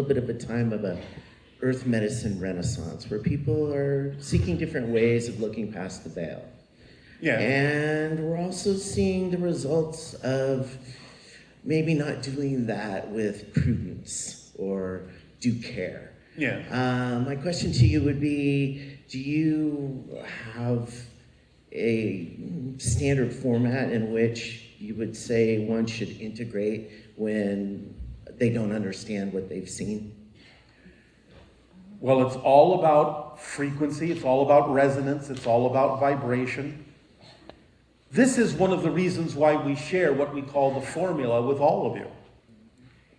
little bit of a time of a earth medicine renaissance, where people are seeking different ways of looking past the veil. Yeah. And we're also seeing the results of maybe not doing that with prudence or due care. Yeah. My question to you would be, do you have a standard format in which you would say one should integrate when they don't understand what they've seen? Well, it's all about frequency, it's all about resonance, it's all about vibration. This is one of the reasons why we share what we call the formula with all of you.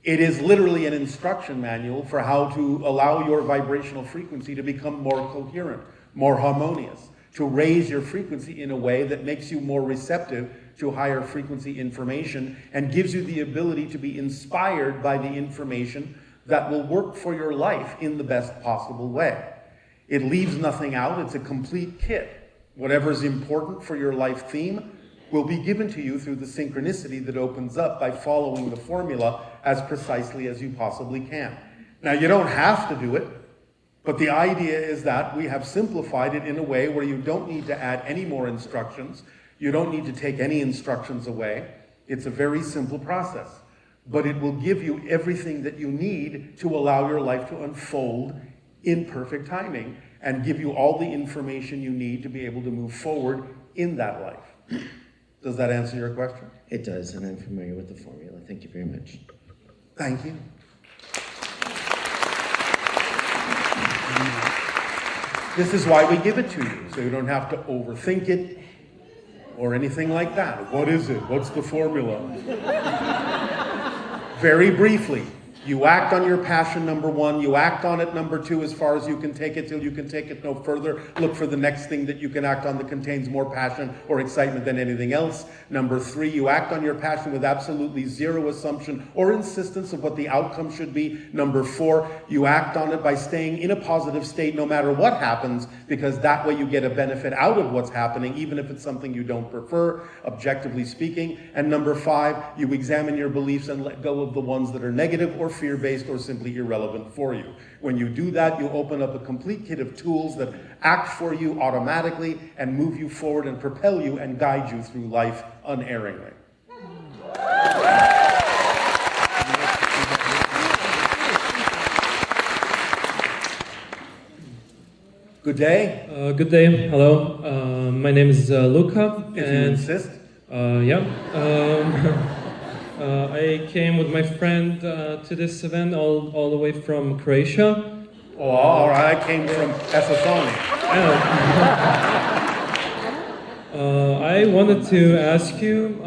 It is literally an instruction manual for how to allow your vibrational frequency to become more coherent, more harmonious, to raise your frequency in a way that makes you more receptive to higher frequency information and gives you the ability to be inspired by the information that will work for your life in the best possible way. It leaves nothing out. It's a complete kit. Whatever's important for your life theme will be given to you through the synchronicity that opens up by following the formula as precisely as you possibly can. Now, you don't have to do it, but the idea is that we have simplified it in a way where you don't need to add any more instructions. You don't need to take any instructions away. It's a very simple process, but it will give you everything that you need to allow your life to unfold in perfect timing and give you all the information you need to be able to move forward in that life. Does that answer your question? It does, and I'm familiar with the formula. Thank you very much. Thank you. This is why we give it to you, so you don't have to overthink it or anything like that. What is it? What's the formula? Very briefly, you act on your passion, number one. You act on it, number two, as far as you can take it, till you can take it no further. Look for the next thing that you can act on that contains more passion or excitement than anything else. Number three, you act on your passion with absolutely zero assumption or insistence of what the outcome should be. Number four, you act on it by staying in a positive state no matter what happens, because that way you get a benefit out of what's happening, even if it's something you don't prefer, objectively speaking. And number five, you examine your beliefs and let go of the ones that are negative or fear-based or simply irrelevant for you. When you do that, you open up a complete kit of tools that act for you automatically and move you forward and propel you and guide you through life unerringly. Good day. Good day. Hello. My name is Luca. If you insist. I came with my friend to this event all the way from Croatia. Oh, all right. I came from Estonia. I wanted to ask you,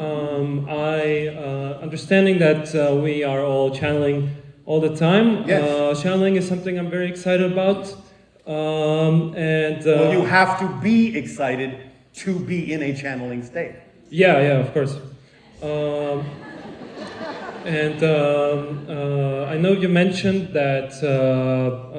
understanding that we are all channeling all the time. Yes. Channeling is something I'm very excited about. Well, you have to be excited to be in a channeling state. Yeah, of course. I know you mentioned that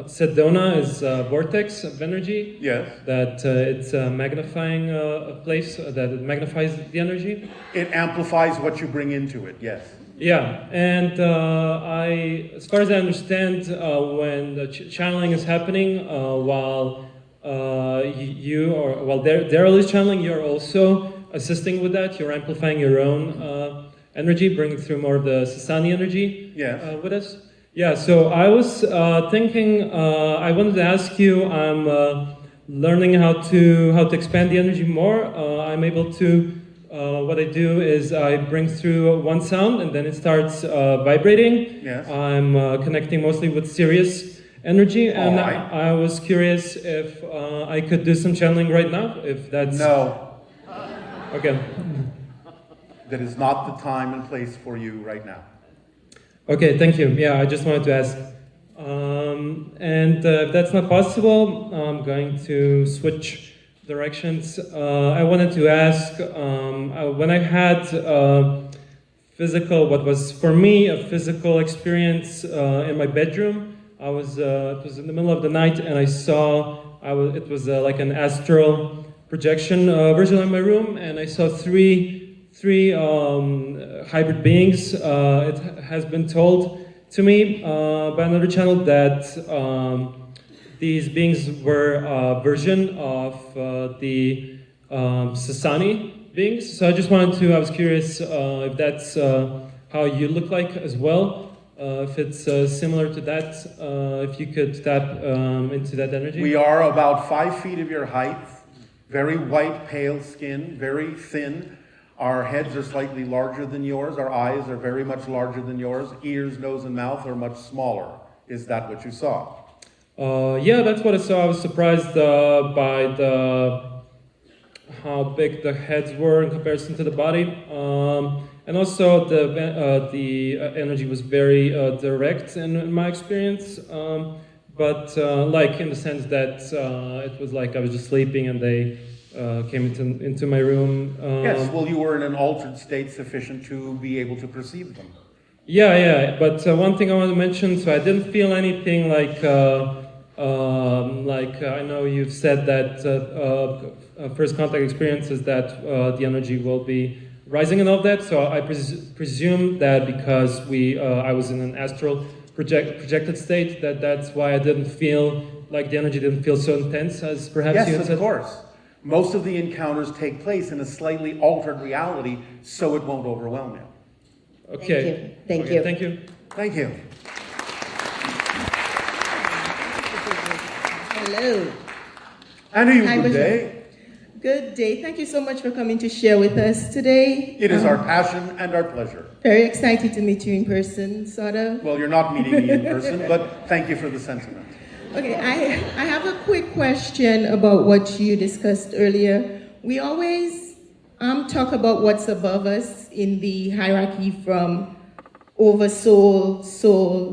Sedona is a vortex of energy. Yes. That it's a magnifying a place, that it magnifies the energy. It amplifies what you bring into it, yes. Yeah, and as far as I understand, when the channeling is happening, while Darryl is channeling, you're also assisting with that. You're amplifying your own energy, bringing through more of the Sasani energy with us. Yeah, so I was thinking, I wanted to ask you, I'm learning how to expand the energy more. I'm able to, what I do is I bring through one sound and then it starts vibrating. Yes. I'm connecting mostly with Sirius energy, and right. I was curious if I could do some channeling right now, if that's... No. Okay. That is not the time and place for you right now. Okay, thank you. Yeah, I just wanted to ask. If that's not possible, I'm going to switch directions. I wanted to ask, when I had what was for me a physical experience in my bedroom, it was in the middle of the night, and I saw, it was like an astral projection version of my room, and I saw three hybrid beings. It has been told to me by another channel that these beings were a version of the Sasani beings. So I was curious if that's how you look like as well, if it's similar to that, if you could tap into that energy. We are about 5 feet of your height, very white, pale skin, very thin. Our heads are slightly larger than yours. Our eyes are very much larger than yours. Ears, nose, and mouth are much smaller. Is that what you saw? Yeah, that's what I saw. I was surprised by how big the heads were in comparison to the body, and also the energy was very direct in my experience. But like in the sense that it was like I was just sleeping and they came into my room. Yes, well, you were in an altered state sufficient to be able to perceive them. Yeah. But one thing I want to mention, so I didn't feel anything like I know you've said that first contact experience is that the energy will be rising and all that. So I presume that because I was in an astral projected state, that's why I didn't feel like the energy didn't feel so intense as perhaps you had said. Yes, of course. Most of the encounters take place in a slightly altered reality, so it won't overwhelm you. Okay. Thank you. Thank you. Thank you. Hello. And Hi, good Bashar. day. Good day. Thank you so much for coming to share with us today. It is our passion and our pleasure. Very excited to meet you in person, sort of. Well, you're not meeting me in person, but thank you for the sentiment. Okay, I have a quick question about what you discussed earlier. We always talk about what's above us in the hierarchy from over soul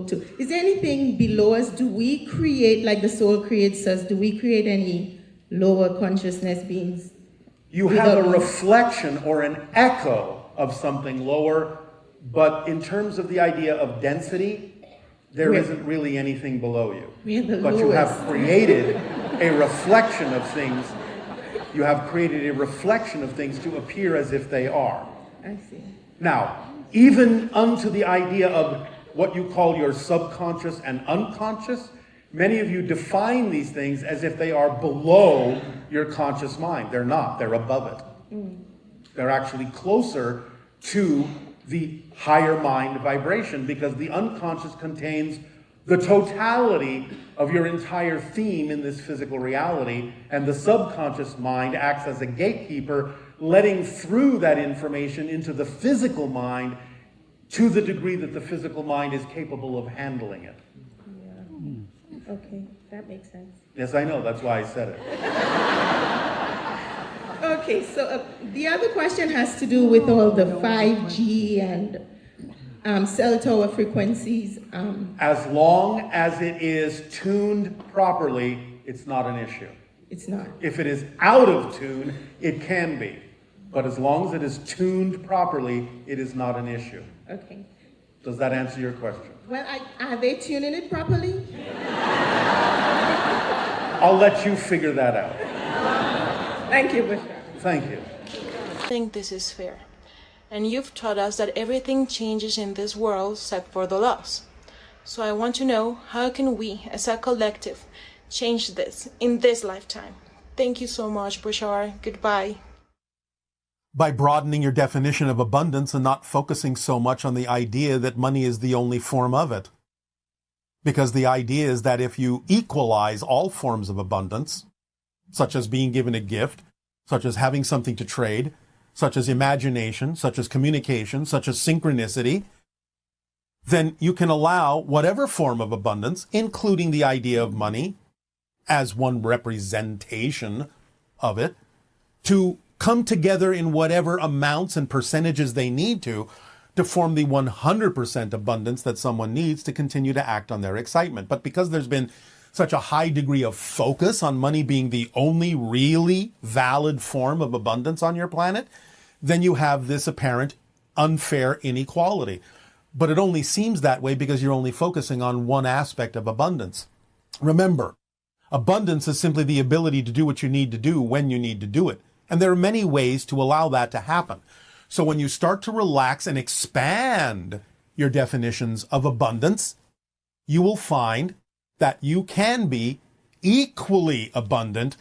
to... Is there anything below us? Do we create, like the soul creates us, do we create any lower consciousness beings? You have a reflection or an echo of something lower, but in terms of the idea of density, there isn't really anything below you. But you have created a reflection of things. You have created a reflection of things to appear as if they are. I see. Now, even unto the idea of what you call your subconscious and unconscious, many of you define these things as if they are below your conscious mind. They're not. They're above it. They're actually closer to the higher mind vibration, because the unconscious contains the totality of your entire theme in this physical reality, and the subconscious mind acts as a gatekeeper, letting through that information into the physical mind to the degree that the physical mind is capable of handling it. Yeah. Okay, that makes sense. Yes, I know, that's why I said it. Okay, so the other question has to do with all the 5G and cell tower frequencies. As long as it is tuned properly, it's not an issue. It's not. If it is out of tune, it can be. But as long as it is tuned properly, it is not an issue. Okay. Does that answer your question? Well, are they tuning it properly? I'll let you figure that out. Thank you, Bashar. Thank you. I think this is fair. And you've taught us that everything changes in this world except for the laws. So I want to know, how can we, as a collective, change this in this lifetime? Thank you so much, Bashar. Goodbye. By broadening your definition of abundance and not focusing so much on the idea that money is the only form of it. Because the idea is that if you equalize all forms of abundance, such as being given a gift, such as having something to trade, such as imagination, such as communication, such as synchronicity, then you can allow whatever form of abundance, including the idea of money, as one representation of it, to come together in whatever amounts and percentages they need to form the 100% abundance that someone needs to continue to act on their excitement. But because there's been such a high degree of focus on money being the only really valid form of abundance on your planet, then you have this apparent unfair inequality. But it only seems that way because you're only focusing on one aspect of abundance. Remember, abundance is simply the ability to do what you need to do when you need to do it. And there are many ways to allow that to happen. So when you start to relax and expand your definitions of abundance, you will find that you can be equally abundant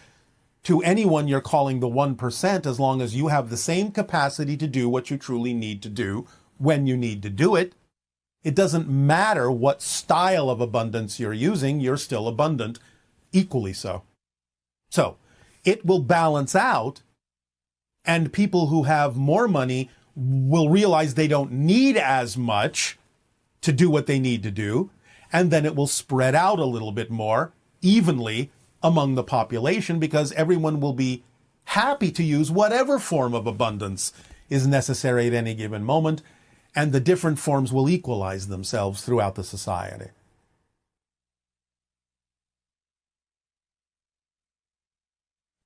to anyone you're calling the 1% as long as you have the same capacity to do what you truly need to do when you need to do it. It doesn't matter what style of abundance you're using, you're still abundant, equally so. So it will balance out, and people who have more money will realize they don't need as much to do what they need to do, and then it will spread out a little bit more evenly among the population because everyone will be happy to use whatever form of abundance is necessary at any given moment, and the different forms will equalize themselves throughout the society.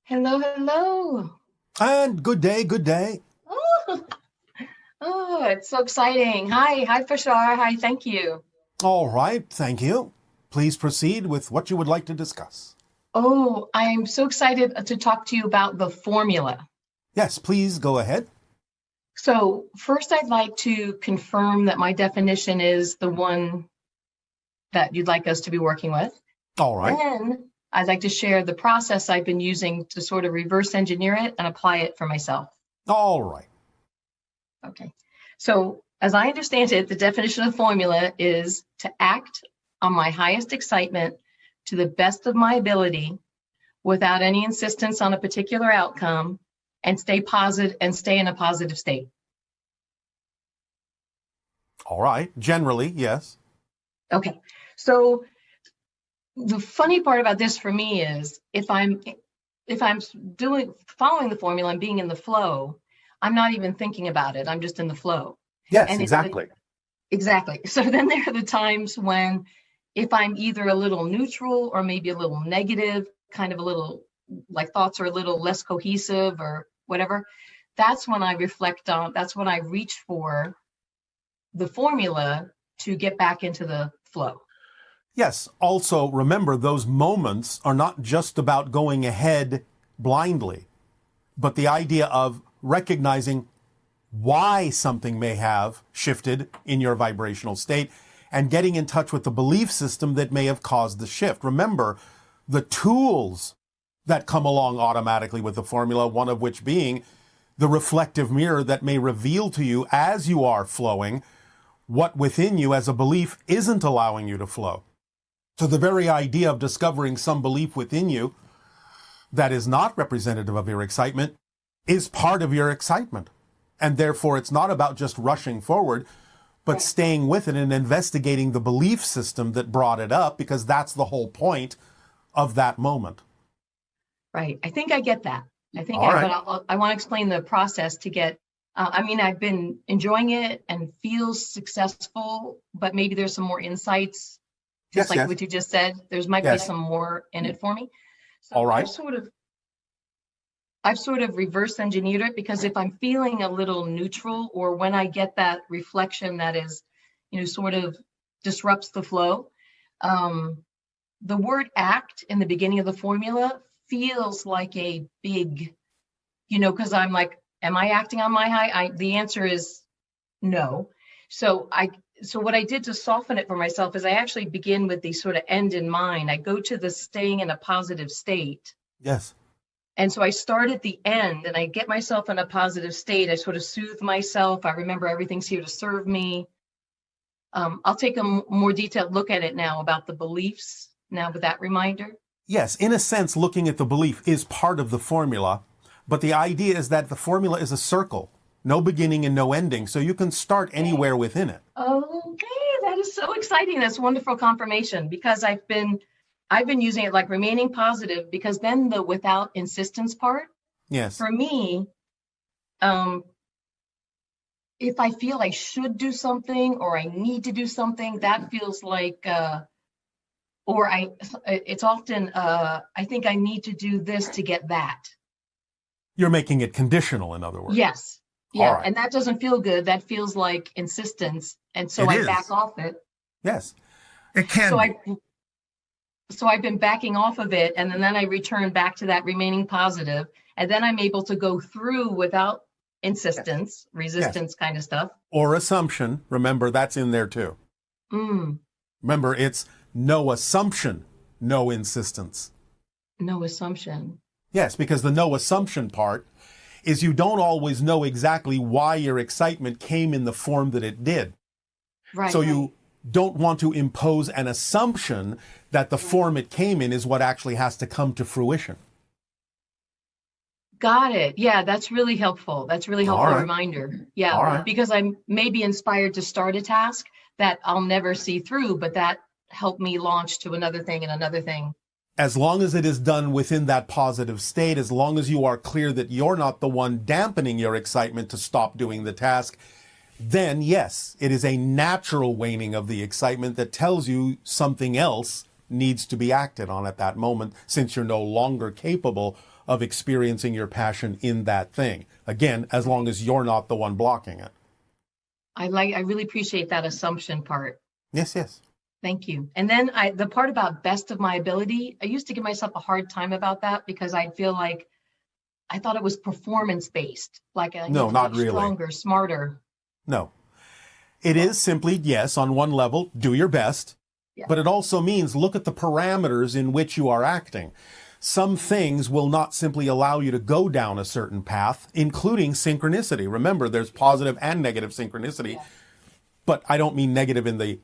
Hello, hello. And good day, good day. Oh, it's so exciting. Hi, Bashar. Hi, thank you. All right, thank you. Please proceed with what you would like to discuss. Oh, I'm so excited to talk to you about the formula. Yes, please go ahead. So first, I'd like to confirm that my definition is the one that you'd like us to be working with. All right. Then I'd like to share the process I've been using to sort of reverse engineer it and apply it for myself. All right. Okay. So as I understand it, the definition of formula is to act on my highest excitement to the best of my ability without any insistence on a particular outcome and stay in a positive state. All right. Generally, yes. Okay. So the funny part about this for me is if I'm following the formula and being in the flow, I'm not even thinking about it. I'm just in the flow. Yes, And exactly. Exactly. So then there are the times when if I'm either a little neutral or maybe a little negative, kind of a little like thoughts are a little less cohesive or whatever, that's when I reflect on, that's when I reach for the formula to get back into the flow. Yes. Also, remember, those moments are not just about going ahead blindly, but the idea of recognizing why something may have shifted in your vibrational state and getting in touch with the belief system that may have caused the shift. Remember, the tools that come along automatically with the formula, one of which being the reflective mirror that may reveal to you as you are flowing what within you as a belief isn't allowing you to flow. So the very idea of discovering some belief within you that is not representative of your excitement is part of your excitement. And therefore, it's not about just rushing forward, but staying with it and investigating the belief system that brought it up, because that's the whole point of that moment. Right. I think I get that. But I want to explain the process to get, I've been enjoying it and feel successful, but maybe there's some more insights, just what you just said. There's might be some more in it for me. So all right. I've sort of reverse engineered it, because if I'm feeling a little neutral, or when I get that reflection that is, sort of disrupts the flow, the word act in the beginning of the formula feels like a big, because I'm like, am I acting on my high? The answer is no. So what I did to soften it for myself is I actually begin with the sort of end in mind. I go to the staying in a positive state. Yes. And so I start at the end and I get myself in a positive state. I sort of soothe myself. I remember everything's here to serve me. I'll take a more detailed look at it now about the beliefs now with that reminder. Yes, in a sense, looking at the belief is part of the formula, but the idea is that the formula is a circle, no beginning and no ending, so you can start anywhere within it. Okay, that is so exciting. That's wonderful confirmation, because I've been using it like remaining positive, because then the without insistence part, yes, for me, if I feel I should do something or I need to do something, that feels like, it's often, I think I need to do this to get that. You're making it conditional, in other words. Yes. Yeah. Right. And that doesn't feel good. That feels like insistence. And so I back off it. Yes. It can. So I've been backing off of it, and then I return back to that remaining positive, and then I'm able to go through without insistence, resistance kind of stuff. Or assumption. Remember, that's in there too. Remember, it's no assumption, no insistence. No assumption. Yes, because the no assumption part is you don't always know exactly why your excitement came in the form that it did. Right. So you don't want to impose an assumption that the form it came in is what actually has to come to fruition. Got it. Yeah, that's really helpful. That's really helpful right. reminder. Yeah, All right. because I'm maybe inspired to start a task that I'll never see through, but that helped me launch to another thing and another thing. As long as it is done within that positive state, as long as you are clear that you're not the one dampening your excitement to stop doing the task, then yes, it is a natural waning of the excitement that tells you something else needs to be acted on at that moment, since you're no longer capable of experiencing your passion in that thing. Again, as long as you're not the one blocking it. I really appreciate that assumption part. Yes, yes. Thank you. And then the part about best of my ability, I used to give myself a hard time about that because I'd feel like I thought it was performance based, like No, not really. Stronger, smarter. No. It is simply, yes, on one level, do your best, but it also means look at the parameters in which you are acting. Some things will not simply allow you to go down a certain path, including synchronicity. Remember, there's positive and negative synchronicity, but I don't mean negative in the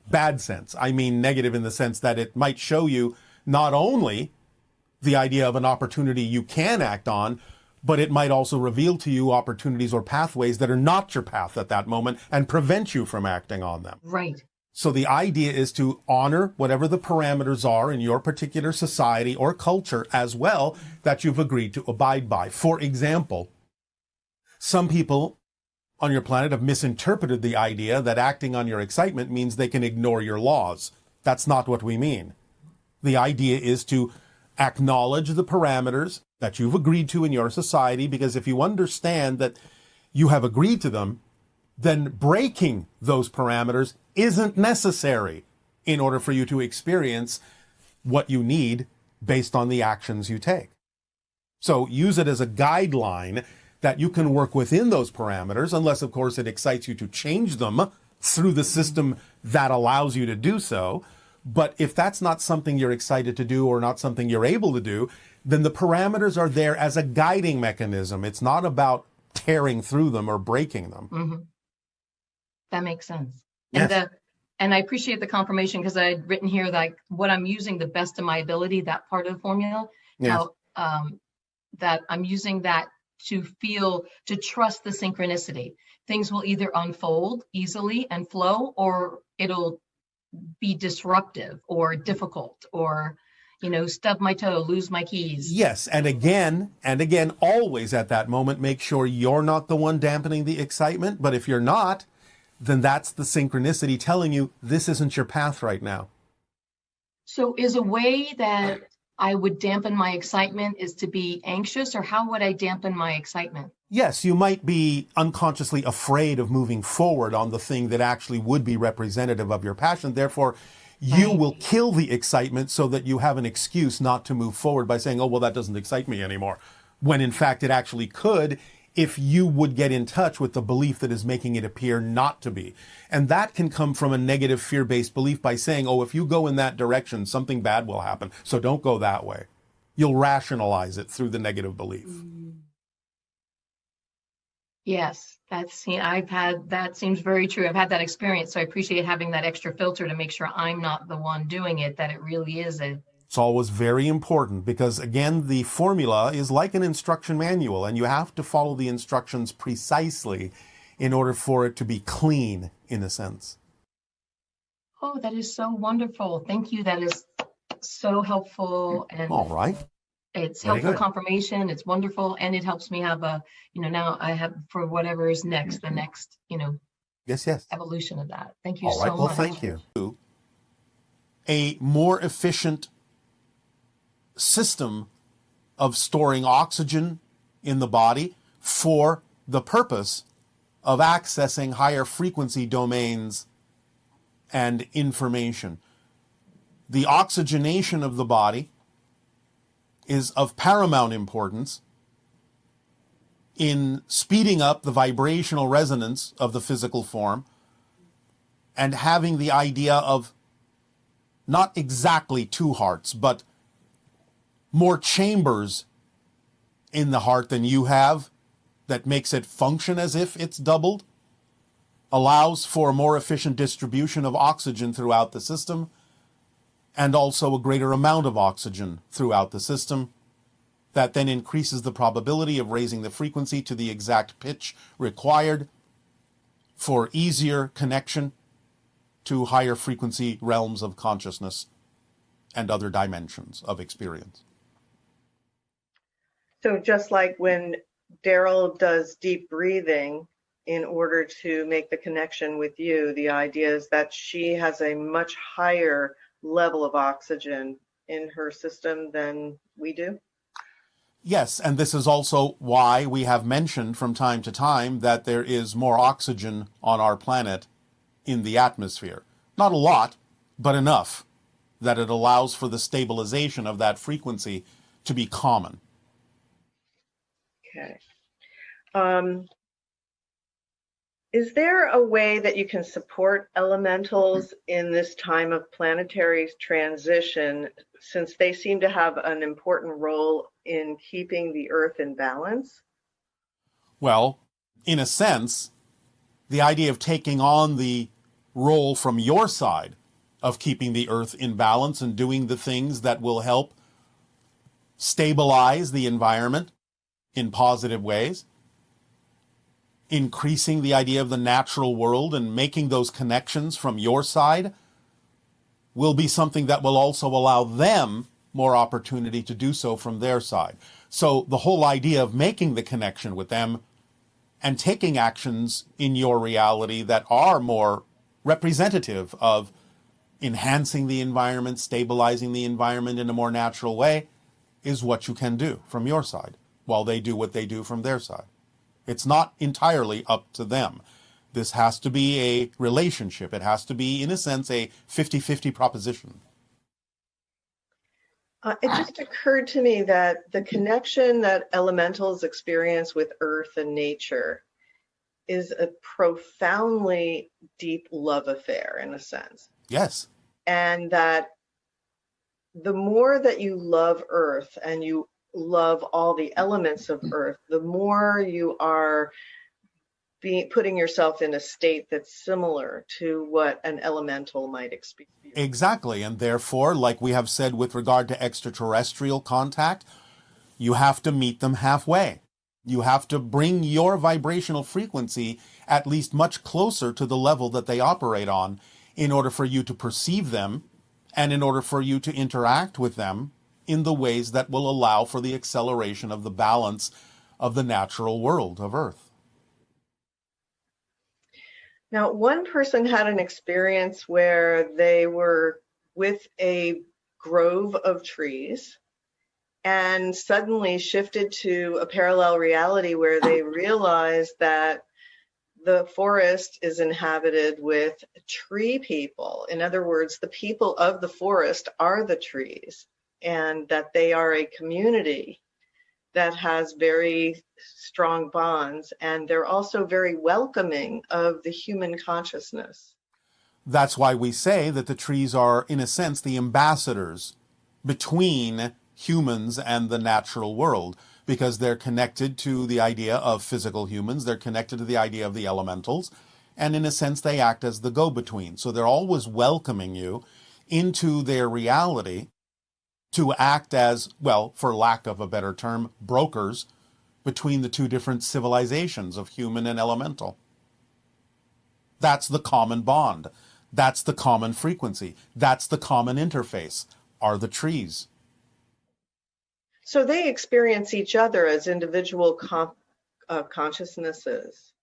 bad sense. I mean negative in the sense that it might show you not only the idea of an opportunity you can act on, but it might also reveal to you opportunities or pathways that are not your path at that moment and prevent you from acting on them. Right. So the idea is to honor whatever the parameters are in your particular society or culture as well that you've agreed to abide by. For example, some people on your planet have misinterpreted the idea that acting on your excitement means they can ignore your laws. That's not what we mean. The idea is to acknowledge the parameters that you've agreed to in your society, because if you understand that you have agreed to them, then breaking those parameters isn't necessary in order for you to experience what you need based on the actions you take. So use it as a guideline that you can work within those parameters, unless, of course, it excites you to change them through the system that allows you to do so. But if that's not something you're excited to do or not something you're able to do, then the parameters are there as a guiding mechanism. It's not about tearing through them or breaking them. Mm-hmm. That makes sense. Yes. And I appreciate the confirmation, because I had written here like what I'm using the best of my ability, that part of the formula. Yes. Now, that I'm using that to trust the synchronicity. Things will either unfold easily and flow, or it'll be disruptive or difficult, or, stub my toe, lose my keys. Yes, and again, always at that moment, make sure you're not the one dampening the excitement. But if you're not, then that's the synchronicity telling you this isn't your path right now. So is a way that I would dampen my excitement is to be anxious, or how would I dampen my excitement? Yes, you might be unconsciously afraid of moving forward on the thing that actually would be representative of your passion. Therefore, you will kill the excitement so that you have an excuse not to move forward by saying, oh, well, that doesn't excite me anymore. When in fact it actually could, if you would get in touch with the belief that is making it appear not to be. And that can come from a negative fear-based belief by saying, oh, if you go in that direction, something bad will happen, so don't go that way. You'll rationalize it through the negative belief. Yes, that seems very true. I've had that experience, so I appreciate having that extra filter to make sure I'm not the one doing it, that it really is It's always very important because, again, the formula is like an instruction manual, and you have to follow the instructions precisely in order for it to be clean, in a sense. Oh, that is so wonderful. Thank you. That is so helpful. And all right. It's Very helpful good. Confirmation. It's wonderful. And it helps me have now I have for whatever is next, the next, Yes. evolution of that. Thank you All right. so Well, much. thank you. A more efficient system of storing oxygen in the body for the purpose of accessing higher frequency domains and information. The oxygenation of the body is of paramount importance in speeding up the vibrational resonance of the physical form and having the idea of not exactly two hearts, but more chambers in the heart than you have that makes it function as if it's doubled, allows for a more efficient distribution of oxygen throughout the system, and also a greater amount of oxygen throughout the system. That then increases the probability of raising the frequency to the exact pitch required for easier connection to higher frequency realms of consciousness and other dimensions of experience. So just like when Darryl does deep breathing in order to make the connection with you, the idea is that she has a much higher level of oxygen in her system than we do? Yes, and this is also why we have mentioned from time to time that there is more oxygen on our planet in the atmosphere. Not a lot, but enough that it allows for the stabilization of that frequency to be common. Okay. Is there a way that you can support elementals in this time of planetary transition, since they seem to have an important role in keeping the Earth in balance? Well, in a sense, the idea of taking on the role from your side of keeping the Earth in balance and doing the things that will help stabilize the environment in positive ways, increasing the idea of the natural world and making those connections from your side will be something that will also allow them more opportunity to do so from their side. So the whole idea of making the connection with them and taking actions in your reality that are more representative of enhancing the environment, stabilizing the environment in a more natural way, is what you can do from your side, while they do what they do from their side. It's not entirely up to them. This has to be a relationship. It has to be, in a sense, a 50-50 proposition. It just occurred to me that the connection that elementals experience with Earth and nature is a profoundly deep love affair, in a sense. Yes. And that the more that you love Earth and you love all the elements of Earth, the more you are putting yourself in a state that's similar to what an elemental might experience. Exactly. And therefore, like we have said with regard to extraterrestrial contact, you have to meet them halfway. You have to bring your vibrational frequency at least much closer to the level that they operate on in order for you to perceive them and in order for you to interact with them in the ways that will allow for the acceleration of the balance of the natural world of Earth. Now, one person had an experience where they were with a grove of trees and suddenly shifted to a parallel reality where they realized that the forest is inhabited with tree people. In other words, the people of the forest are the trees, and that they are a community that has very strong bonds, and they're also very welcoming of the human consciousness. That's why we say that the trees are, in a sense, the ambassadors between humans and the natural world, because they're connected to the idea of physical humans, they're connected to the idea of the elementals, and in a sense they act as the go-between. So they're always welcoming you into their reality to act as, well, for lack of a better term, brokers between the two different civilizations of human and elemental. That's the common bond. That's the common frequency. That's the common interface, are the trees. So they experience each other as individual consciousnesses.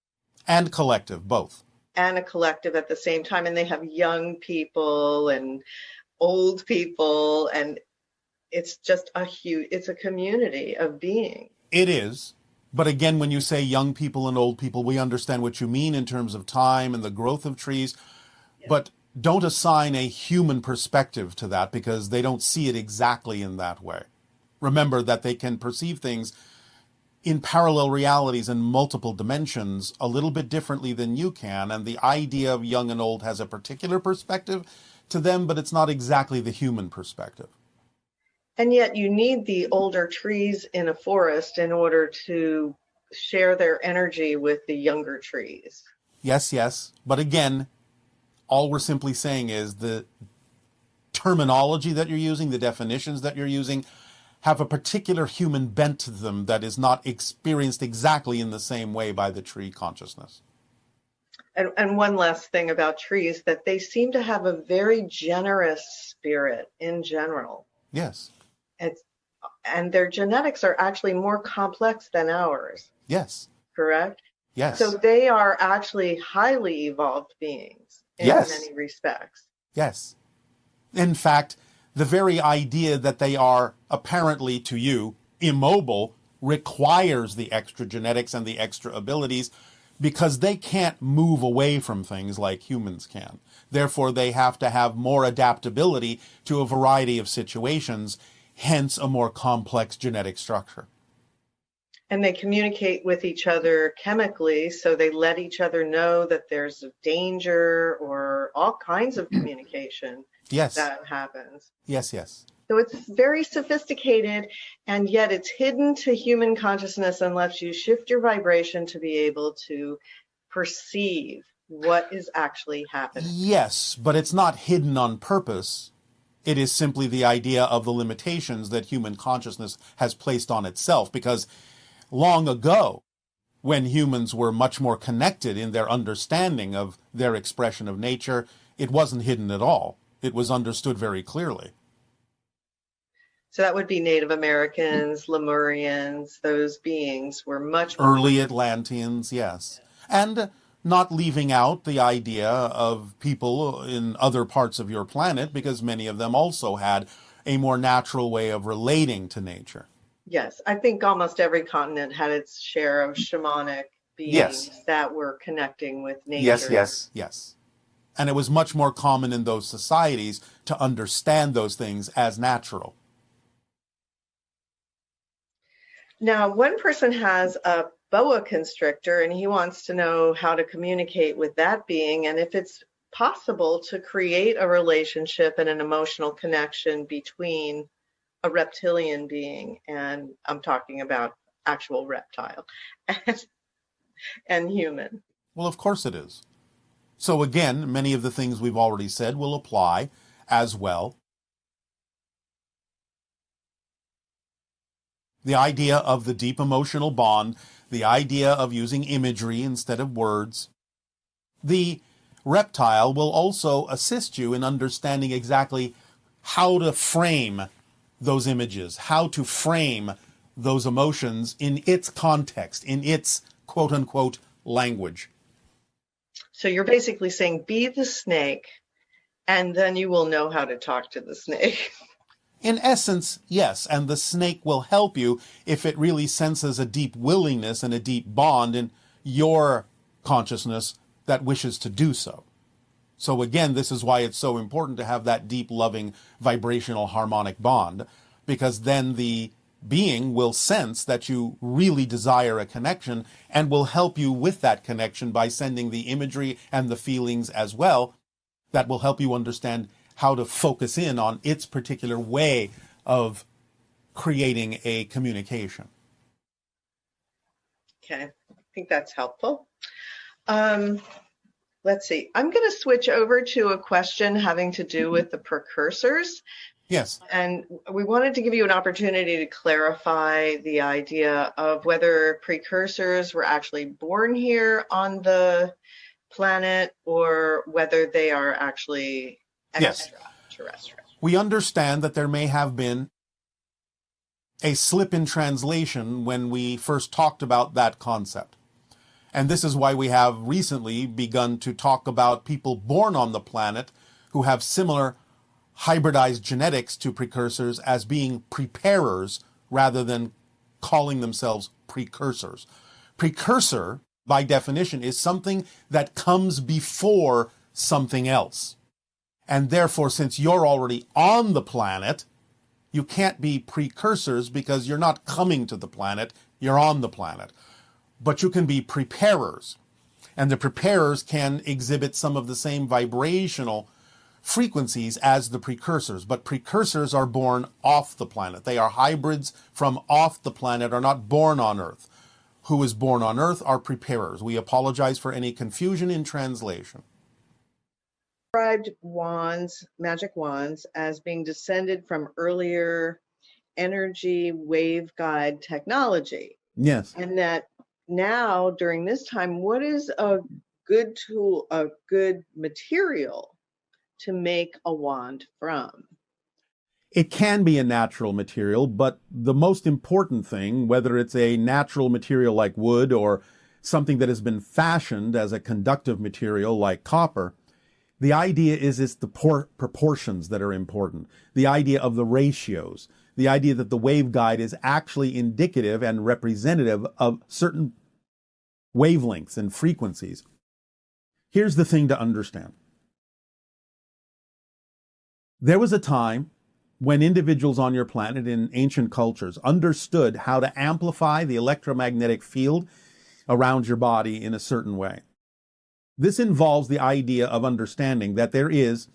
And collective, both. And a collective at the same time. And they have young people and old people, and it's just it's a community of being. It is. But again, when you say young people and old people, we understand what you mean in terms of time and the growth of trees. Yeah. But don't assign a human perspective to that, because they don't see it exactly in that way. Remember that they can perceive things in parallel realities and multiple dimensions a little bit differently than you can, and the idea of young and old has a particular perspective to them, but it's not exactly the human perspective. And yet you need the older trees in a forest in order to share their energy with the younger trees. Yes, yes. But again, all we're simply saying is the terminology that you're using, the definitions that you're using, have a particular human bent to them that is not experienced exactly in the same way by the tree consciousness. And one last thing about trees, that they seem to have a very generous spirit in general. Yes. And their genetics are actually more complex than ours. Yes. Correct? Yes. So they are actually highly evolved beings in many respects. Yes. In fact, the very idea that they are apparently to you immobile requires the extra genetics and the extra abilities, because they can't move away from things like humans can. Therefore, they have to have more adaptability to a variety of situations, hence a more complex genetic structure. And they communicate with each other chemically, so they let each other know that there's danger or all kinds of communication that happens. Yes, yes. So it's very sophisticated, and yet it's hidden to human consciousness unless you shift your vibration to be able to perceive what is actually happening. Yes, but it's not hidden on purpose. It is simply the idea of the limitations that human consciousness has placed on itself, because long ago, when humans were much more connected in their understanding of their expression of nature, it wasn't hidden at all. It was understood very clearly. So that would be Native Americans, Lemurians, those beings were much more early Atlanteans, yes. And not leaving out the idea of people in other parts of your planet, because many of them also had a more natural way of relating to nature. Yes, I think almost every continent had its share of shamanic beings that were connecting with nature. Yes. And it was much more common in those societies to understand those things as natural. Now, one person has a boa constrictor and he wants to know how to communicate with that being, and if it's possible to create a relationship and an emotional connection between a reptilian being, and I'm talking about actual reptile, and human. Well, of course it is. So again, many of the things we've already said will apply as well. The idea of the deep emotional bond, the idea of using imagery instead of words. The reptile will also assist you in understanding exactly how to frame those images, how to frame those emotions in its context, in its quote-unquote language. So you're basically saying, be the snake, and then you will know how to talk to the snake. In essence, yes, and the snake will help you if it really senses a deep willingness and a deep bond in your consciousness that wishes to do so. So again, this is why it's so important to have that deep, loving, vibrational, harmonic bond, because then the being will sense that you really desire a connection and will help you with that connection by sending the imagery and the feelings as well that will help you understand how to focus in on its particular way of creating a communication. Okay, I think that's helpful. Let's see. I'm going to switch over to a question having to do with the precursors. Yes. And we wanted to give you an opportunity to clarify the idea of whether precursors were actually born here on the planet or whether they are actually extraterrestrial. We understand that there may have been a slip in translation when we first talked about that concept. And this is why we have recently begun to talk about people born on the planet who have similar hybridized genetics to precursors as being preparers rather than calling themselves precursors. Precursor, by definition, is something that comes before something else. And therefore, since you're already on the planet, you can't be precursors because you're not coming to the planet, You're on the planet. But you can be preparers. And the preparers can exhibit some of the same vibrational frequencies as the precursors. But precursors are born off the planet. They are hybrids from off the planet, are not born on Earth. Who is born on Earth are preparers. We apologize for any confusion in translation. Described wands, magic wands, as being descended from earlier energy waveguide technology. Yes. And that now, during this time, what is a good tool, a good material to make a wand from? It can be a natural material, but the most important thing, whether it's a natural material like wood or something that has been fashioned as a conductive material like copper, the idea is it's the proportions that are important. The idea of the ratios. The idea that the waveguide is actually indicative and representative of certain wavelengths and frequencies. Here's the thing to understand. There was a time when individuals on your planet in ancient cultures understood how to amplify the electromagnetic field around your body in a certain way. This involves the idea of understanding that there is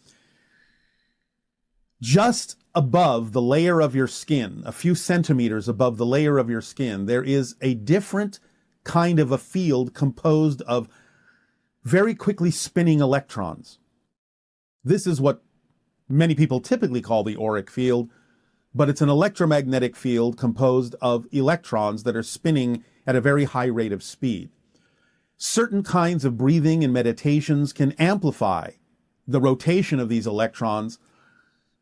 just above the layer of your skin, a few centimeters above the layer of your skin, there is a different kind of a field composed of very quickly spinning electrons. This is what many people typically call the auric field, but it's an electromagnetic field composed of electrons that are spinning at a very high rate of speed. Certain kinds of breathing and meditations can amplify the rotation of these electrons,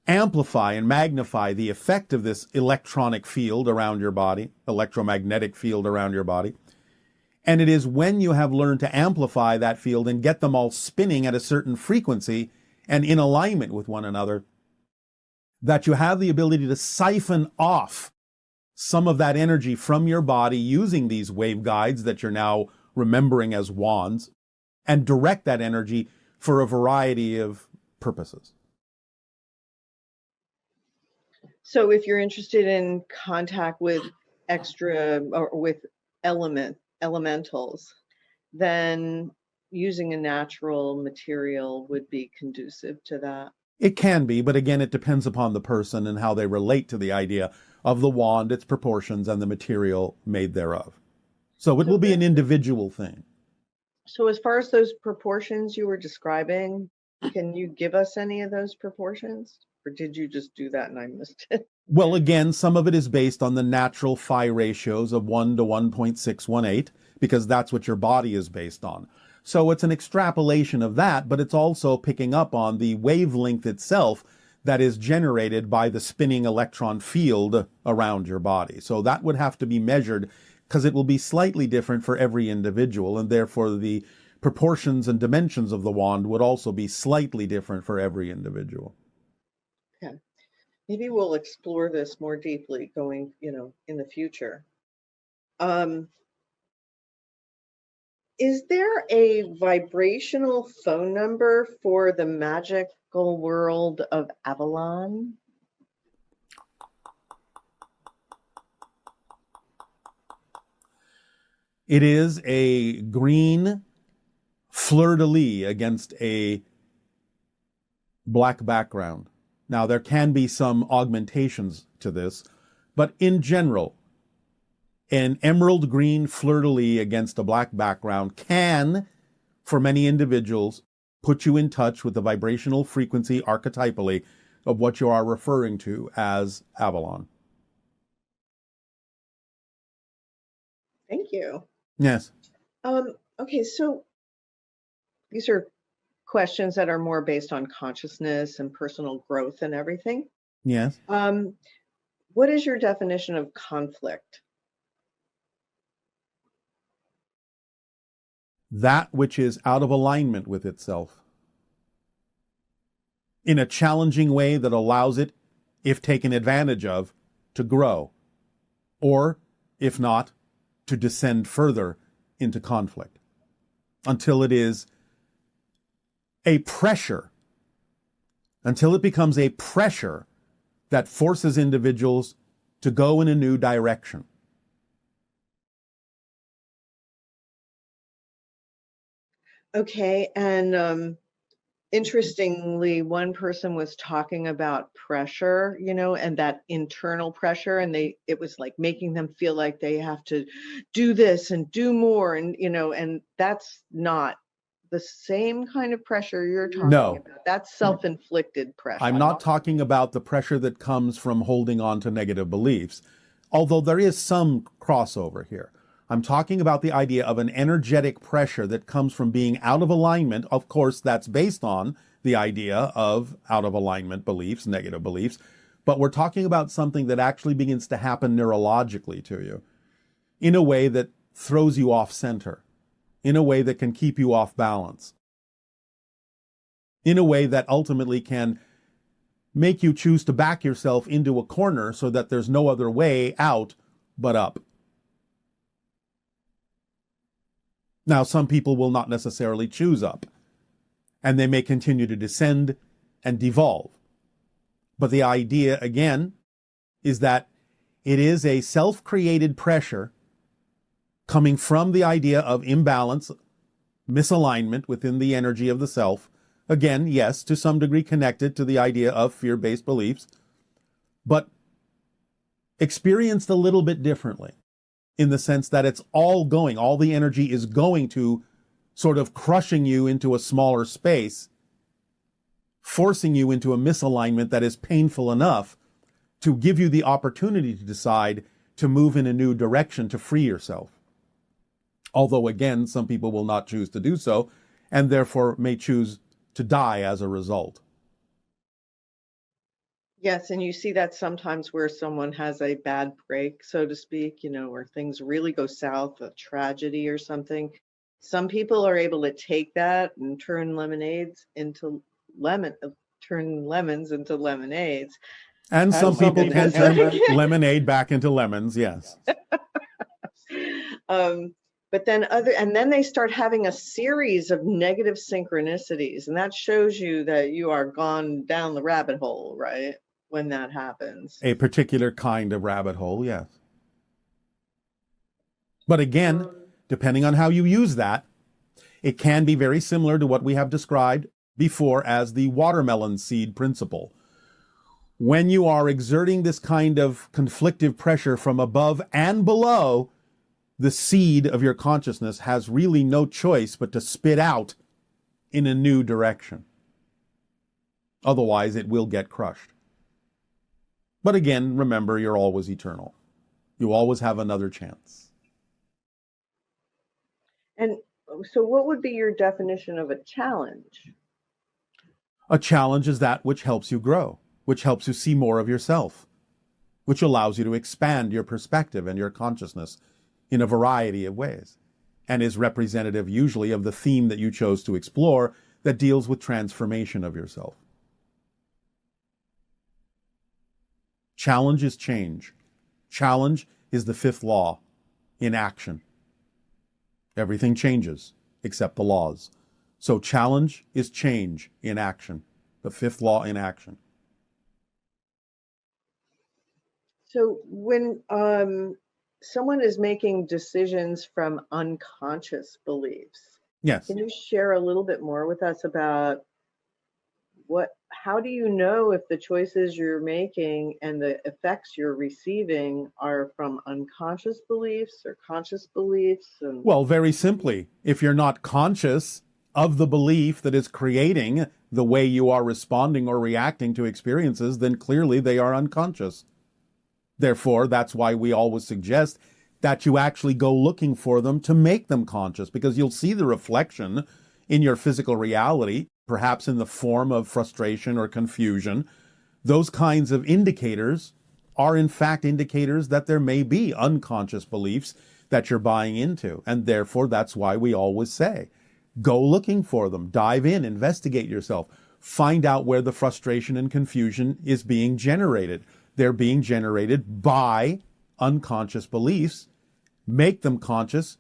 amplify and magnify the effect of this electronic field around your body, electromagnetic field around your body. And it is when you have learned to amplify that field and get them all spinning at a certain frequency and in alignment with one another, that you have the ability to siphon off some of that energy from your body using these waveguides that you're now remembering as wands, and direct that energy for a variety of purposes. So if you're interested in contact with extra or with elementals, then using a natural material would be conducive to that. It can be, but again, it depends upon the person and how they relate to the idea of the wand, its proportions, and the material made thereof. So it will be an individual thing. So as far as those proportions you were describing, can you give us any of those proportions? Or did you just do that and I missed it? Well, again, some of it is based on the natural phi ratios of 1 to 1.618, because that's what your body is based on. So it's an extrapolation of that, but it's also picking up on the wavelength itself that is generated by the spinning electron field around your body. So that would have to be measured, because it will be slightly different for every individual, and therefore the proportions and dimensions of the wand would also be slightly different for every individual. Okay. Maybe we'll explore this more deeply going, in the future. Is there a vibrational phone number for the magical world of Avalon? It is a green fleur-de-lis against a black background. Now, there can be some augmentations to this, but in general, an emerald green fleur-de-lis against a black background can, for many individuals, put you in touch with the vibrational frequency archetypally of what you are referring to as Avalon. Thank you. Yes. Okay, so these are questions that are more based on consciousness and personal growth and everything. Yes. What is your definition of conflict? That which is out of alignment with itself, in a challenging way that allows it, if taken advantage of, to grow, or, if not, to descend further into conflict, until it is a pressure, until it becomes a pressure that forces individuals to go in a new direction. Okay, and interestingly, one person was talking about pressure, and that internal pressure, and it was like making them feel like they have to do this and do more, and that's not the same kind of pressure you're talking No, about. That's self-inflicted pressure. I'm not talking about the pressure that comes from holding on to negative beliefs, although there is some crossover here. I'm talking about the idea of an energetic pressure that comes from being out of alignment. Of course, that's based on the idea of out of alignment beliefs, negative beliefs, but we're talking about something that actually begins to happen neurologically to you in a way that throws you off center, in a way that can keep you off balance, in a way that ultimately can make you choose to back yourself into a corner so that there's no other way out but up. Now, some people will not necessarily choose up, and they may continue to descend and devolve. But the idea, again, is that it is a self-created pressure coming from the idea of imbalance, misalignment within the energy of the self. Again, yes, to some degree connected to the idea of fear-based beliefs, but experienced a little bit differently, in the sense that it's all the energy is going to sort of crushing you into a smaller space, forcing you into a misalignment that is painful enough to give you the opportunity to decide to move in a new direction to free yourself. Although, again, some people will not choose to do so, and therefore may choose to die as a result. Yes, and you see that sometimes where someone has a bad break, so to speak, where things really go south, a tragedy or something. Some people are able to take that and turn lemons into lemonades. And some people can turn lemonade back into lemons, yes. But then they start having a series of negative synchronicities, and that shows you that you are gone down the rabbit hole, right? When that happens. A particular kind of rabbit hole, yes. But again, depending on how you use that, it can be very similar to what we have described before as the watermelon seed principle. When you are exerting this kind of conflictive pressure from above and below, the seed of your consciousness has really no choice but to spit out in a new direction. Otherwise, it will get crushed. But again, remember, you're always eternal. You always have another chance. And so what would be your definition of a challenge? A challenge is that which helps you grow, which helps you see more of yourself, which allows you to expand your perspective and your consciousness in a variety of ways, and is representative usually of the theme that you chose to explore that deals with transformation of yourself. Challenge is change. Challenge is the fifth law in action. Everything changes except the laws. So challenge is change in action. The fifth law in action. So when someone is making decisions from unconscious beliefs, yes, can you share a little bit more with us about how do you know if the choices you're making and the effects you're receiving are from unconscious beliefs or conscious beliefs? Well, very simply, if you're not conscious of the belief that is creating the way you are responding or reacting to experiences, then clearly they are unconscious. Therefore, that's why we always suggest that you actually go looking for them to make them conscious, because you'll see the reflection in your physical reality, perhaps in the form of frustration or confusion. Those kinds of indicators are in fact indicators that there may be unconscious beliefs that you're buying into. And therefore, that's why we always say, go looking for them, dive in, investigate yourself, find out where the frustration and confusion is being generated. They're being generated by unconscious beliefs. Make them conscious.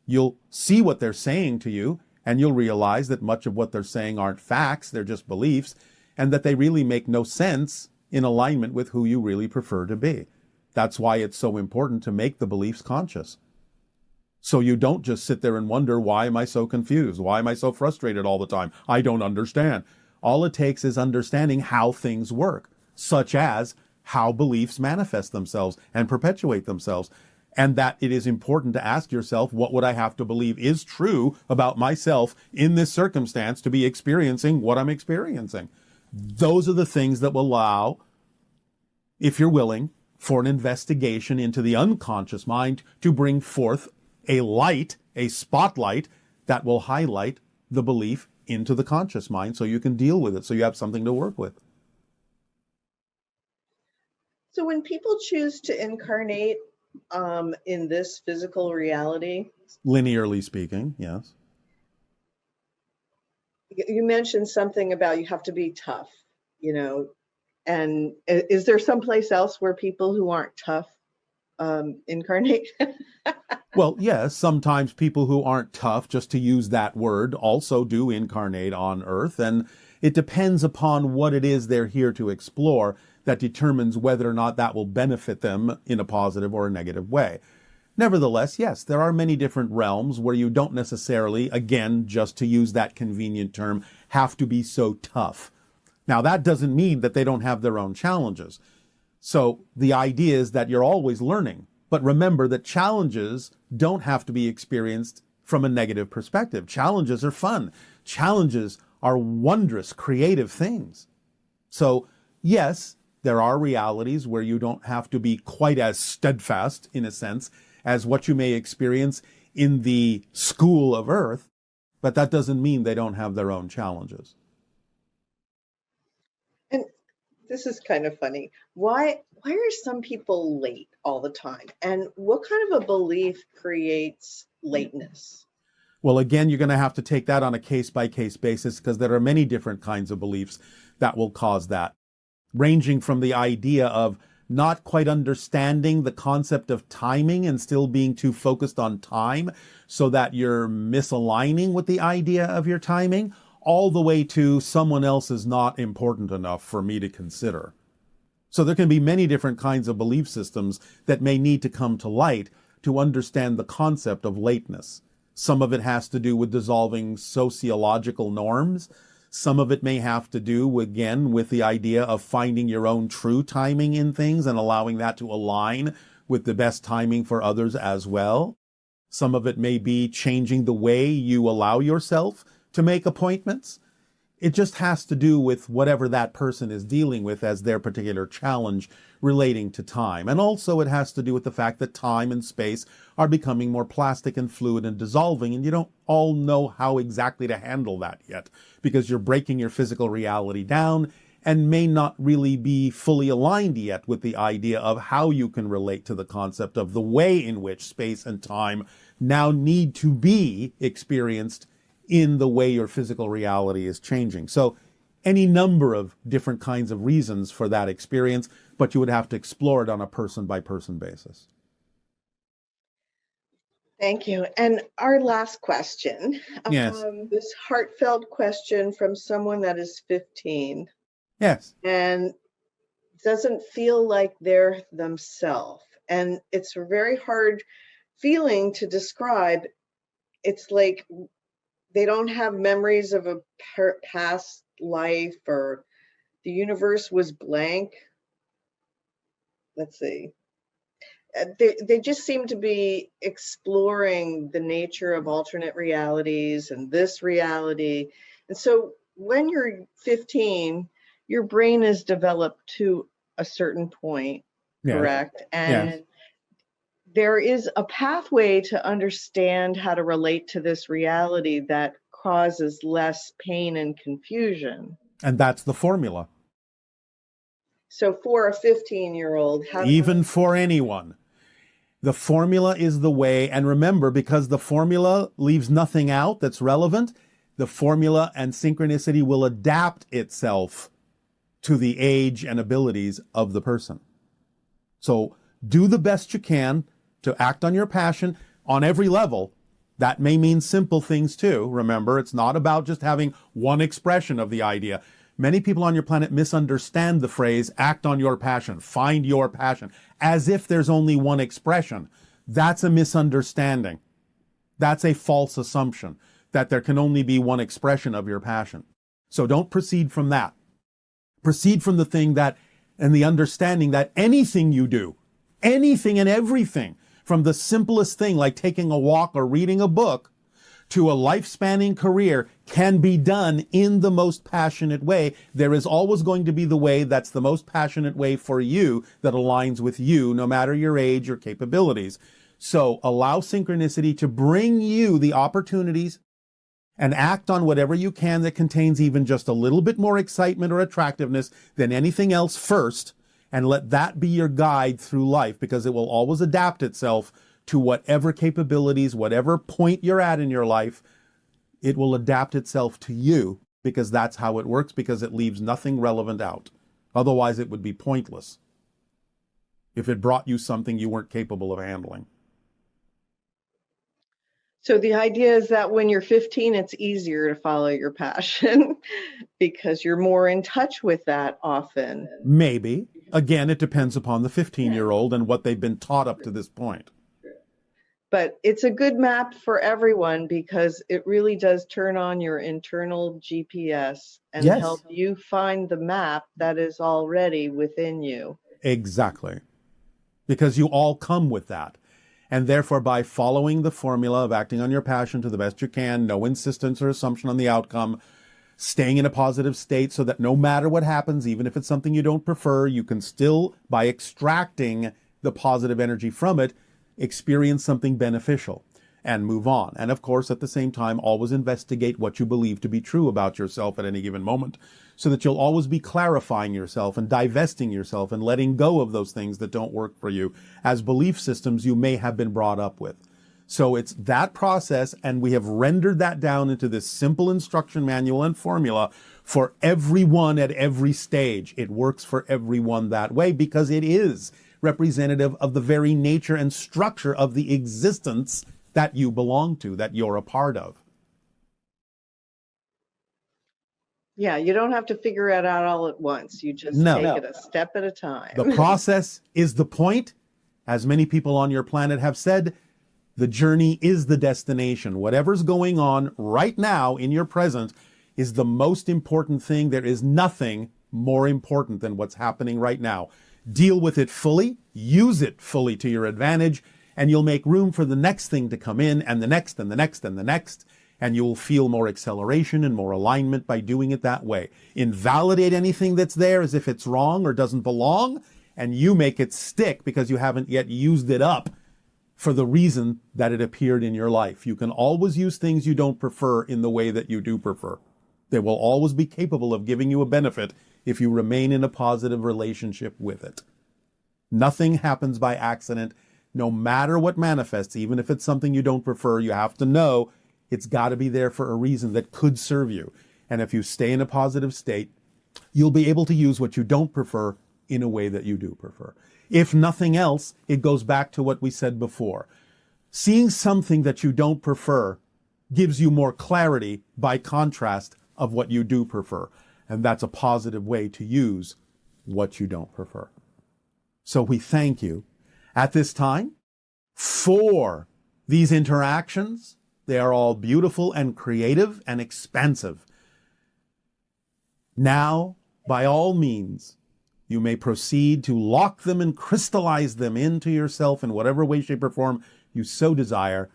You'll see what they're saying to you, and you'll realize that much of what they're saying aren't facts, they're just beliefs, and that they really make no sense in alignment with who you really prefer to be. That's why it's so important to make the beliefs conscious, So you don't just sit there and wonder, why am I so confused? Why am I so frustrated all the time? I don't understand. All it takes is understanding how things work, such as how beliefs manifest themselves and perpetuate themselves. And that it is important to ask yourself, what would I have to believe is true about myself in this circumstance to be experiencing what I'm experiencing? Those are the things that will allow, if you're willing, for an investigation into the unconscious mind to bring forth a light, a spotlight that will highlight the belief into the conscious mind so you can deal with it, so you have something to work with. So when people choose to incarnate in this physical reality, Linearly speaking, yes. you mentioned something about you have to be tough, you know, and is there someplace else where people who aren't tough incarnate? Well, yes, sometimes people who aren't tough, just to use that word, also do incarnate on Earth, and it depends upon what it is they're here to explore that determines whether or not that will benefit them in a positive or a negative way. Nevertheless, yes, there are many different realms where you don't necessarily, again, just to use that convenient term, have to be so tough. Now, that doesn't mean that they don't have their own challenges. So the idea is that you're always learning. But remember that challenges don't have to be experienced from a negative perspective. Challenges are fun. Challenges are wondrous, creative things. So, yes, there are realities where you don't have to be quite as steadfast, in a sense, as what you may experience in the school of Earth, but that doesn't mean they don't have their own challenges. And this is kind of funny. Why are some people late all the time? And what kind of a belief creates lateness? Well, again, you're going to have to take that on a case-by-case basis because there are many different kinds of beliefs that will cause that, ranging from the idea of not quite understanding the concept of timing and still being too focused on time so that you're misaligning with the idea of your timing, all the way to someone else is not important enough for me to consider. So there can be many different kinds of belief systems that may need to come to light to understand the concept of lateness. Some of it has to do with dissolving sociological norms. Some of it may have to do, again, with the idea of finding your own true timing in things and allowing that to align with the best timing for others as well. Some of it may be changing the way you allow yourself to make appointments. It just has to do with whatever that person is dealing with as their particular challenge relating to time. And also it has to do with the fact that time and space are becoming more plastic and fluid and dissolving, and you don't all know how exactly to handle that yet because you're breaking your physical reality down and may not really be fully aligned yet with the idea of how you can relate to the concept of the way in which space and time now need to be experienced in the way your physical reality is changing. So any number of different kinds of reasons for that experience, but you would have to explore it on a person-by-person basis. Thank you. And our last question. Yes. This heartfelt question from someone that is 15. Yes. And doesn't feel like they're themselves. And it's a very hard feeling to describe. It's like they don't have memories of a past life, or the universe was blank. Let's see. They just seem to be exploring the nature of alternate realities and this reality. And so when you're 15, your brain is developed to a certain point, correct? And yes. There is a pathway to understand how to relate to this reality that causes less pain and confusion. And that's the formula. So for a 15-year-old, even for anyone, the formula is the way. And remember, because the formula leaves nothing out that's relevant, the formula and synchronicity will adapt itself to the age and abilities of the person. So do the best you can to act on your passion on every level. That may mean simple things too. Remember, it's not about just having one expression of the idea. Many people on your planet misunderstand the phrase, act on your passion, find your passion, as if there's only one expression. That's a misunderstanding. That's a false assumption that there can only be one expression of your passion. So don't proceed from that. Proceed from the thing that, and the understanding that anything you do, anything and everything, from the simplest thing like taking a walk or reading a book to a life-spanning career, can be done in the most passionate way. There is always going to be the way that's the most passionate way for you, that aligns with you, no matter your age or capabilities. So allow synchronicity to bring you the opportunities, and act on whatever you can that contains even just a little bit more excitement or attractiveness than anything else first, and let that be your guide through life, because it will always adapt itself to whatever capabilities, whatever point you're at in your life. It will adapt itself to you, because that's how it works, because it leaves nothing relevant out. Otherwise, it would be pointless if it brought you something you weren't capable of handling. So the idea is that when you're 15, it's easier to follow your passion because you're more in touch with that often. Maybe. Again, it depends upon the 15-year-old and what they've been taught up to this point. But it's a good map for everyone because it really does turn on your internal GPS and Yes. help you find the map that is already within you. Exactly. Because you all come with that. And therefore, by following the formula of acting on your passion to the best you can, no insistence or assumption on the outcome, staying in a positive state so that no matter what happens, even if it's something you don't prefer, you can still, by extracting the positive energy from it, experience something beneficial and move on. And of course, at the same time, always investigate what you believe to be true about yourself at any given moment, so that you'll always be clarifying yourself and divesting yourself and letting go of those things that don't work for you as belief systems you may have been brought up with. So it's that process, and we have rendered that down into this simple instruction manual and formula for everyone at every stage. It works for everyone that way because it is representative of the very nature and structure of the existence that you belong to, that you're a part of. Yeah, you don't have to figure it out all at once. You just No. take it a step at a time. The process is the point. As many people on your planet have said, the journey is the destination. Whatever's going on right now in your present is the most important thing. There is nothing more important than what's happening right now. Deal with it fully, use it fully to your advantage, and you'll make room for the next thing to come in, and the next, and the next, and the next, and you'll feel more acceleration and more alignment by doing it that way. Invalidate anything that's there as if it's wrong or doesn't belong, and you make it stick because you haven't yet used it up for the reason that it appeared in your life. You can always use things you don't prefer in the way that you do prefer. They will always be capable of giving you a benefit if you remain in a positive relationship with it. Nothing happens by accident, no matter what manifests. Even if it's something you don't prefer, you have to know it's got to be there for a reason that could serve you. And if you stay in a positive state, you'll be able to use what you don't prefer in a way that you do prefer. If nothing else, it goes back to what we said before. Seeing something that you don't prefer gives you more clarity by contrast of what you do prefer. And that's a positive way to use what you don't prefer. So we thank you at this time for these interactions. They are all beautiful and creative and expansive. Now, by all means, you may proceed to lock them and crystallize them into yourself in whatever way, shape, or form you so desire,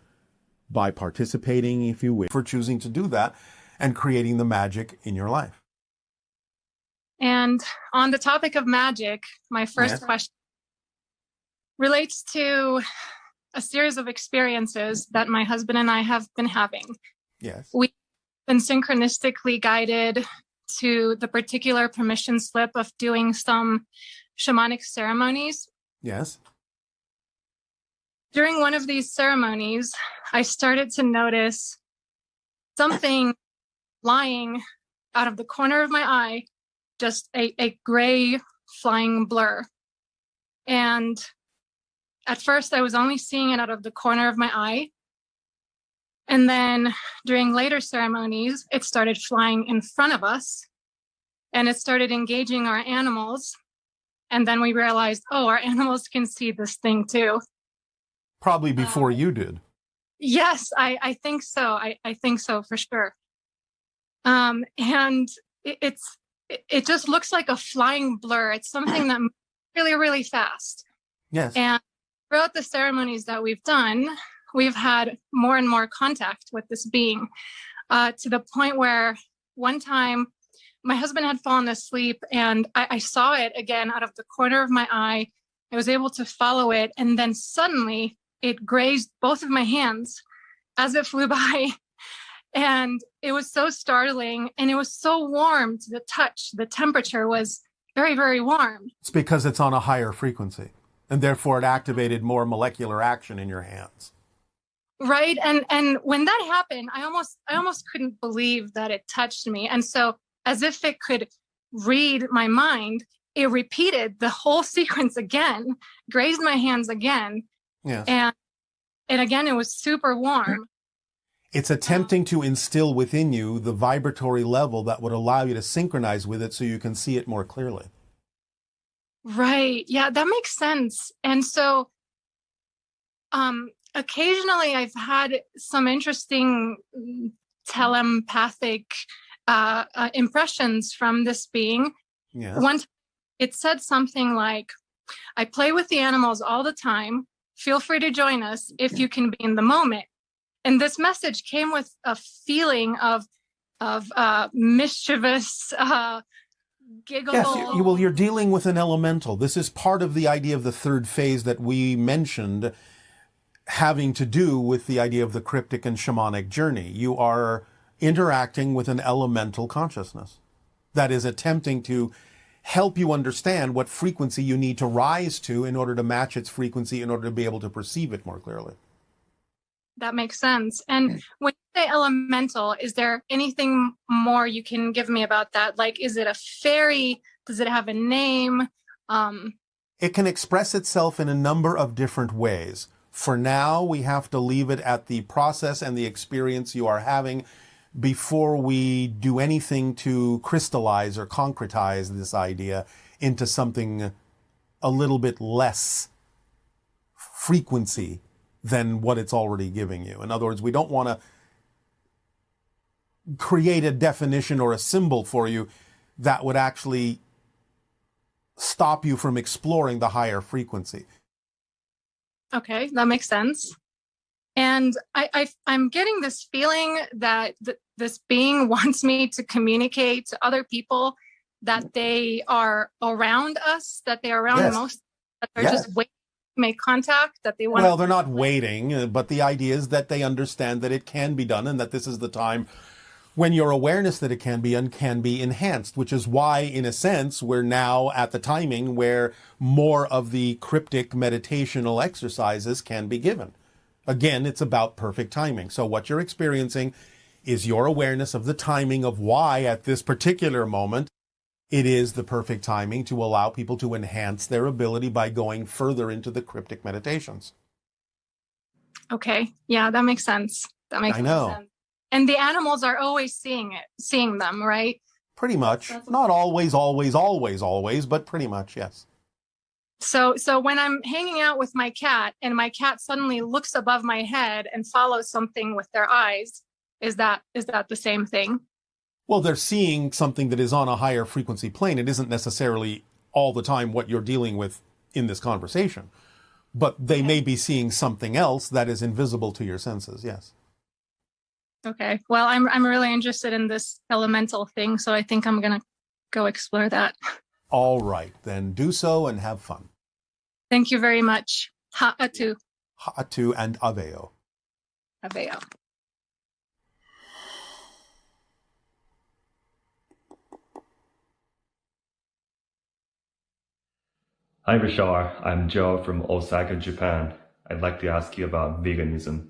by participating, if you wish, for choosing to do that and creating the magic in your life. And on the topic of magic, my first question relates to a series of experiences that my husband and I have been having. Yes. We've been synchronistically guided to the particular permission slip of doing some shamanic ceremonies. Yes. During one of these ceremonies, I started to notice something lying out of the corner of my eye, just a gray flying blur. And at first, I was only seeing it out of the corner of my eye. And then during later ceremonies, it started flying in front of us and it started engaging our animals. And then we realized, oh, our animals can see this thing too. Probably before you did. Yes, I think so. I think so for sure. And it just looks like a flying blur. It's something that moves really, really fast. Yes. And throughout the ceremonies that we've done, we've had more and more contact with this being, to the point where one time my husband had fallen asleep and I saw it again out of the corner of my eye. I was able to follow it, and then suddenly it grazed both of my hands as it flew by. And it was so startling, and it was so warm to the touch. The temperature was very, very warm. It's because it's on a higher frequency, and therefore it activated more molecular action in your hands. Right. And when that happened, I almost couldn't believe that it touched me. And so, as if it could read my mind, it repeated the whole sequence again, grazed my hands again. Yes. And again, it was super warm. It's attempting to instill within you the vibratory level that would allow you to synchronize with it so you can see it more clearly. Right. Yeah, that makes sense. And so, occasionally I've had some interesting telepathic impressions from this being. Yes. Once it said something like, "I play with the animals all the time. Feel free to join us if you can be in the moment." And this message came with a feeling of mischievous giggle. Yes, you're dealing with an elemental. This is part of the idea of the third phase that we mentioned, having to do with the idea of the cryptic and shamanic journey. You are interacting with an elemental consciousness that is attempting to help you understand what frequency you need to rise to in order to match its frequency, in order to be able to perceive it more clearly. That makes sense. And when you say elemental, is there anything more you can give me about that? Like, is it a fairy? Does it have a name? It can express itself in a number of different ways. For now, we have to leave it at the process and the experience you are having before we do anything to crystallize or concretize this idea into something a little bit less frequency than what it's already giving you. In other words, we don't want to create a definition or a symbol for you that would actually stop you from exploring the higher frequency. Okay, that makes sense. And I'm getting this feeling that this being wants me to communicate to other people that they are around us, that they are around Yes. most, that they're Yes. just waiting to make contact, that they want Well, they're not waiting, but the idea is that they understand that it can be done and that this is the time when your awareness that it can be enhanced, which is why, in a sense, we're now at the timing where more of the cryptic meditational exercises can be given. Again, it's about perfect timing. So what you're experiencing is your awareness of the timing of why at this particular moment it is the perfect timing to allow people to enhance their ability by going further into the cryptic meditations. Okay, yeah, that makes sense. That makes I know. sense. And the animals are always seeing them, right? Pretty much. Not always, but pretty much, yes. So when I'm hanging out with my cat and my cat suddenly looks above my head and follows something with their eyes, is that the same thing? Well, they're seeing something that is on a higher frequency plane. It isn't necessarily all the time what you're dealing with in this conversation, but they may be seeing something else that is invisible to your senses, yes. Okay. Well, I'm really interested in this elemental thing, so I think I'm gonna go explore that. All right, then do so and have fun. Thank you very much. Ha'atu. Ha'atu and Aveo. Aveo. Hi Bashar, I'm Joe from Osaka, Japan. I'd like to ask you about veganism.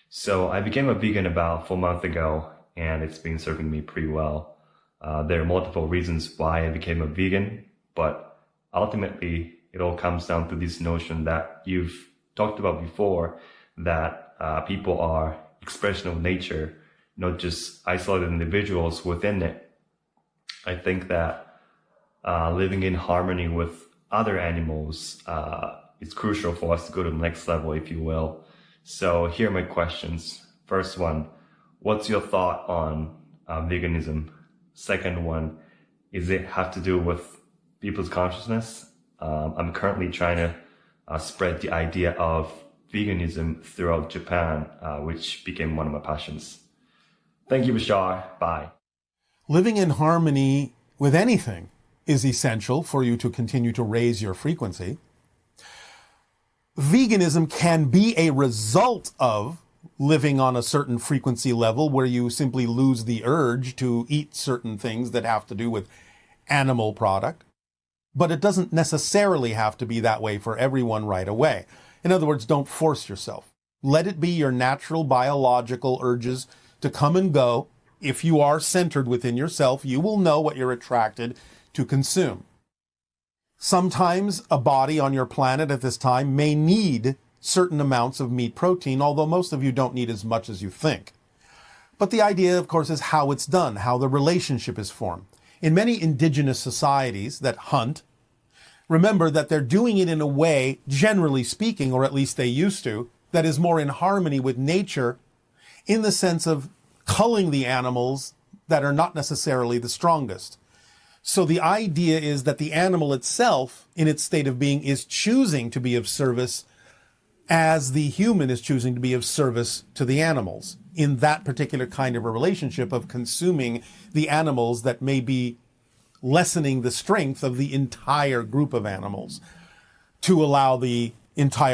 So I became a vegan about 4 months ago, and it's been serving me pretty well. There are multiple reasons why I became a vegan, but ultimately it all comes down to this notion that you've talked about before, that people are expression of nature, not just isolated individuals within it. I think that living in harmony with other animals is crucial for us to go to the next level, if you will. So here are my questions. First one, what's your thought on veganism? Second one, is it have to do with people's consciousness? I'm currently trying to spread the idea of veganism throughout Japan, which became one of my passions. Thank you, Bashar. Bye. Living in harmony with anything is essential for you to continue to raise your frequency. Veganism can be a result of living on a certain frequency level where you simply lose the urge to eat certain things that have to do with animal product. But it doesn't necessarily have to be that way for everyone right away. In other words, don't force yourself. Let it be your natural biological urges to come and go. If you are centered within yourself, you will know what you're attracted to consume. Sometimes a body on your planet at this time may need certain amounts of meat protein, although most of you don't need as much as you think. But the idea, of course, is how it's done, how the relationship is formed. In many indigenous societies that hunt, remember that they're doing it in a way, generally speaking, or at least they used to, that is more in harmony with nature in the sense of culling the animals that are not necessarily the strongest. So the idea is that the animal itself, in its state of being, is choosing to be of service as the human is choosing to be of service to the animals in that particular kind of a relationship of consuming the animals that may be lessening the strength of the entire group of animals to allow the entire